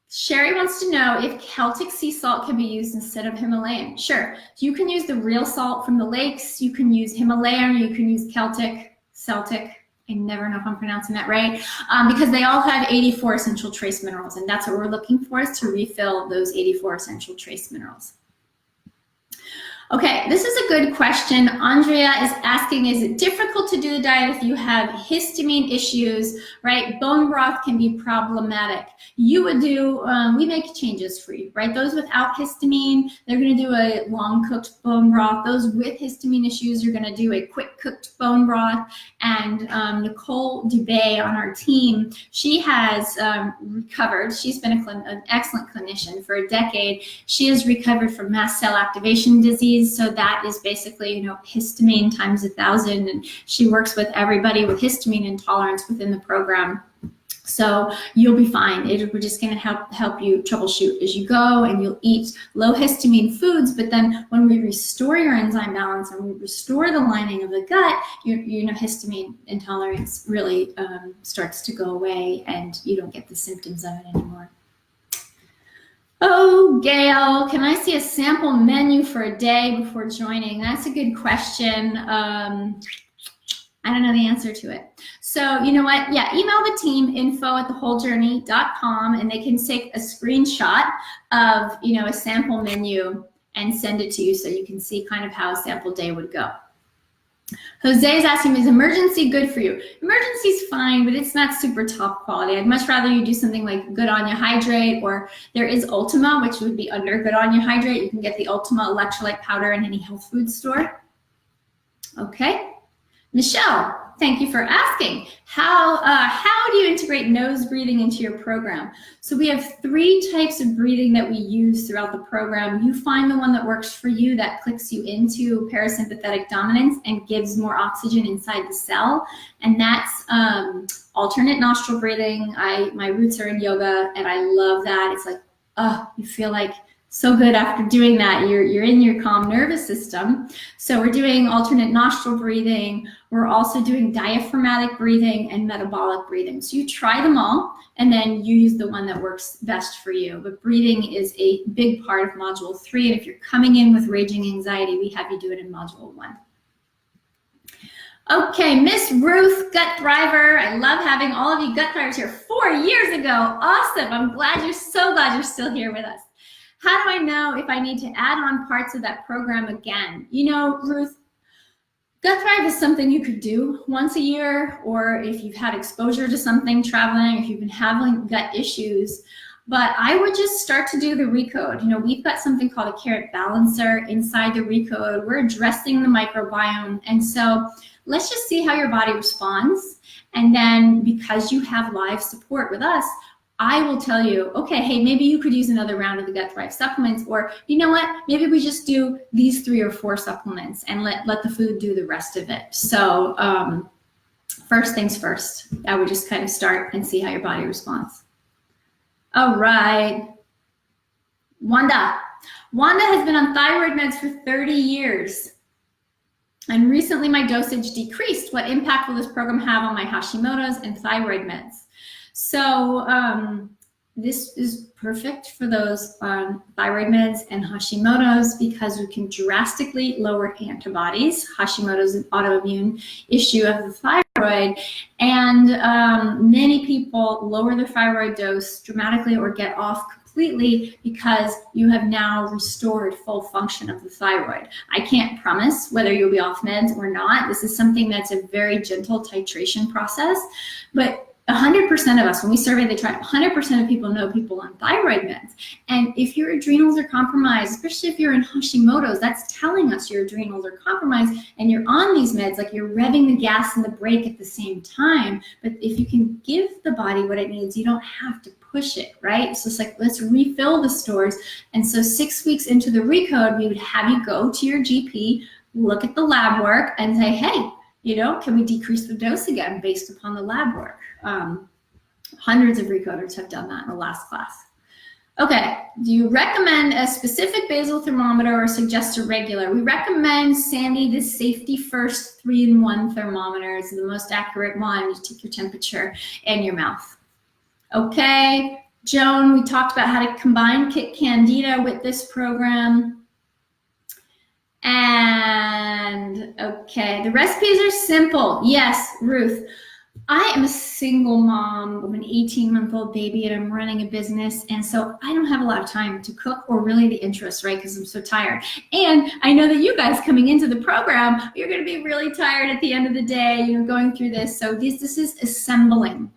Sherry wants to know if Celtic sea salt can be used instead of Himalayan. Sure, you can use the real salt from the lakes, you can use Himalayan, you can use Celtic, I never know if I'm pronouncing that right, because they all have 84 essential trace minerals, and that's what we're looking for, is to refill those 84 essential trace minerals. Okay, this is a good question. Andrea is asking, is it difficult to do the diet if you have histamine issues, right? Bone broth can be problematic. You would do, we make changes for you, right? Those without histamine, they're gonna do a long cooked bone broth. Those with histamine issues, you're gonna do a quick cooked bone broth. And Nicole Dubé on our team, she has recovered. She's been an excellent clinician for a decade. She has recovered from mast cell activation disease. So that is basically, you know, histamine times 1,000, and she works with everybody with histamine intolerance within the program. So you'll be fine. We're just going to help you troubleshoot as you go, and you'll eat low histamine foods. But then when we restore your enzyme balance and we restore the lining of the gut, you know, histamine intolerance really starts to go away, and you don't get the symptoms of it anymore. Oh, Gail, can I see a sample menu for a day before joining? That's a good question. I don't know the answer to it. So you know what? Yeah, email the team, info@thewholejourney.com, and they can take a screenshot of, you know, a sample menu and send it to you so you can see kind of how a sample day would go. Jose is asking, is emergency good for you? Emergency is fine, but it's not super top quality. I'd much rather you do something like Good On You Hydrate, or there is Ultima, which would be under Good On You Hydrate. You can get the Ultima electrolyte powder in any health food store. Okay. Michelle, thank you for asking. How do you integrate nose breathing into your program? So we have 3 types of breathing that we use throughout the program. You find the one that works for you, that clicks you into parasympathetic dominance and gives more oxygen inside the cell. And that's alternate nostril breathing. My roots are in yoga and I love that. It's like, oh, you feel like so good after doing that. You're in your calm nervous system. So we're doing alternate nostril breathing. We're also doing diaphragmatic breathing and metabolic breathing. So you try them all and then you use the one that works best for you. But breathing is a big part of module 3. And if you're coming in with raging anxiety, we have you do it in module 1. Okay, Miss Ruth, Gut Thriver. I love having all of you Gut Thrivers here 4 years ago. Awesome. I'm so glad you're still here with us. How do I know if I need to add on parts of that program again? You know, Ruth, Gut Thrive is something you could do once a year, or if you've had exposure to something traveling, if you've been having gut issues. But I would just start to do the ReCode. You know, we've got something called a carrot balancer inside the ReCode. We're addressing the microbiome. And so let's just see how your body responds. And then because you have live support with us, I will tell you, okay, hey, maybe you could use another round of the Gut Thrive supplements, or you know what, maybe we just do these 3 or 4 supplements and let the food do the rest of it. So first things first, I would just kind of start and see how your body responds. All right. Wanda has been on thyroid meds for 30 years. And recently my dosage decreased. What impact will this program have on my Hashimoto's and thyroid meds? So this is perfect for those thyroid meds and Hashimoto's because we can drastically lower antibodies. Hashimoto's an autoimmune issue of the thyroid, and many people lower their thyroid dose dramatically or get off completely because you have now restored full function of the thyroid. I can't promise whether you'll be off meds or not. This is something that's a very gentle titration process, but 100% of us, when we survey the tribe, 100% of people know people on thyroid meds. And if your adrenals are compromised, especially if you're in Hashimoto's, that's telling us your adrenals are compromised and you're on these meds, like you're revving the gas and the brake at the same time. But if you can give the body what it needs, you don't have to push it, right? So it's like, let's refill the stores. And so 6 weeks into the ReCode, we would have you go to your GP, look at the lab work and say, hey, you know, can we decrease the dose again based upon the lab work? Hundreds of recoders have done that in the last class. Okay, do you recommend a specific basal thermometer or suggest a regular? We recommend, Sandy, the Safety First 3-in-1 thermometer. It's the most accurate one. You take your temperature and your mouth. Okay, Joan, we talked about how to combine Candida with this program. And okay, the recipes are simple. Yes, Ruth, I am a single mom of an 18-month-old baby and I'm running a business. And so I don't have a lot of time to cook or really the interest, right? Because I'm so tired. And I know that you guys coming into the program, you're going to be really tired at the end of the day, you know, going through this. So this is assembling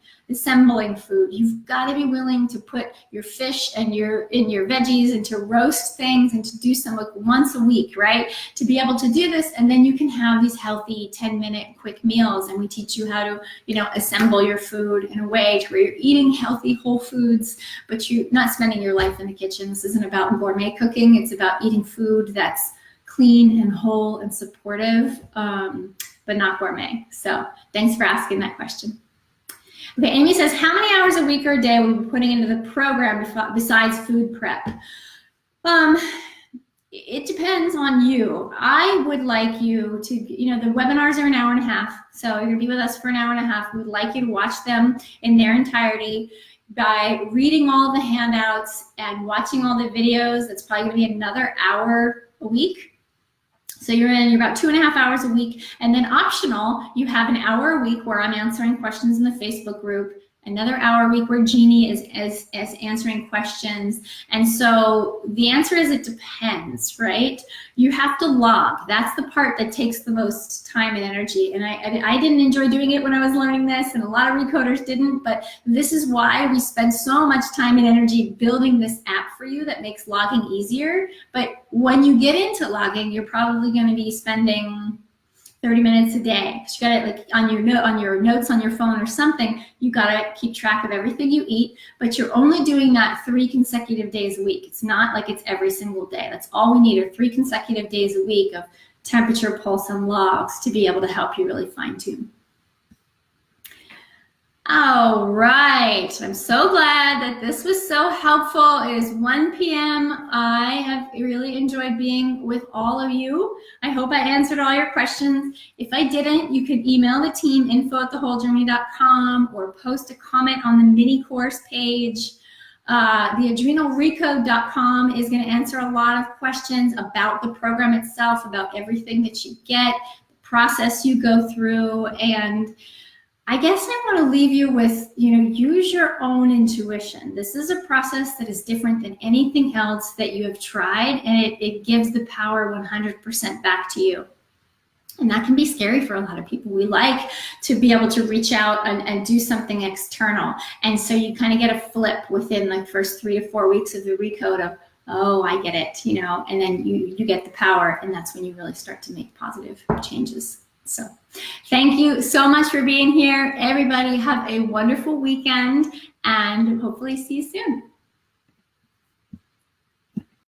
food. You've got to be willing to put your fish and your veggies and to roast things and to do some like once a week, right? To be able to do this, and then you can have these healthy 10-minute quick meals, and we teach you how to, you know, assemble your food in a way to where you're eating healthy whole foods, but you're not spending your life in the kitchen. This isn't about gourmet cooking. It's about eating food that's clean and whole and supportive, but not gourmet. So thanks for asking that question. Okay, Amy says, how many hours a week or a day are we putting into the program besides food prep? It depends on you. I would like you to, you know, the webinars are an hour and a half. So you're gonna be with us for an hour and a half. We'd like you to watch them in their entirety by reading all the handouts and watching all the videos. That's probably gonna be another hour a week. So you're about 2.5 hours a week, and then optional, you have an hour a week where I'm answering questions in the Facebook group, another hour a week where Jeannie is answering questions. And so the answer is it depends, right? You have to log. That's the part that takes the most time and energy. And I didn't enjoy doing it when I was learning this, and a lot of recoders didn't, but this is why we spend so much time and energy building this app for you that makes logging easier. But when you get into logging, you're probably going to be spending 30 minutes a day. So you got it like on your notes on your phone or something. You got to keep track of everything you eat, but you're only doing that 3 consecutive days a week. It's not like it's every single day. That's all we need are 3 consecutive days a week of temperature, pulse, and logs to be able to help you really fine tune. All right, I'm so glad that this was so helpful. It is 1 p.m. I have really enjoyed being with all of you. I hope I answered all your questions. If I didn't, you can email the team, info@thewholejourney.com, or post a comment on the mini course page. The adrenalrecode.com is going to answer a lot of questions about the program itself, about everything that you get, the process you go through, and I guess I want to leave you with, use your own intuition. This is a process that is different than anything else that you have tried, and it gives the power 100% back to you. And that can be scary for a lot of people. We like to be able to reach out and do something external. And so you kind of get a flip within the first 3 to 4 weeks of the recode of, oh, I get it, and then you get the power, and that's when you really start to make positive changes. So thank you so much for being here. Everybody have a wonderful weekend, and hopefully see you soon.